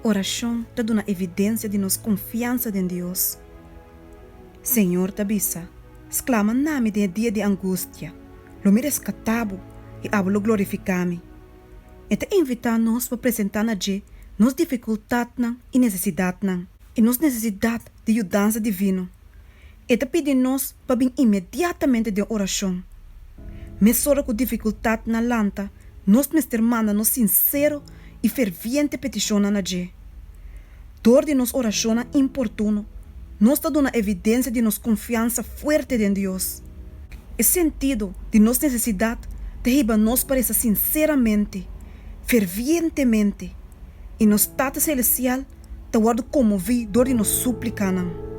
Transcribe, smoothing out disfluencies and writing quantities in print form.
Oração dá uma evidência de nossa confiança em Deus. Senhor Tabissa, exclama nome de dia de angústia, lo me rescatabo e hablo glorificame. E te invita nós para apresentar na G nos dificuldades e necessidade e nos necessidade de ajudança divina. E te pede nós para vir imediatamente de oração. Mesora com dificuldade na lanta, nós mestre manda nos sincero e ferviente petição na G. Dor de nos oração importuno, nós está dando evidência de nos confiança forte em Deus. E sentido de nos necessidade de riba nos parece sinceramente, fervientemente, e nos Tata Celestial te guarda comovido dor de nos suplicando.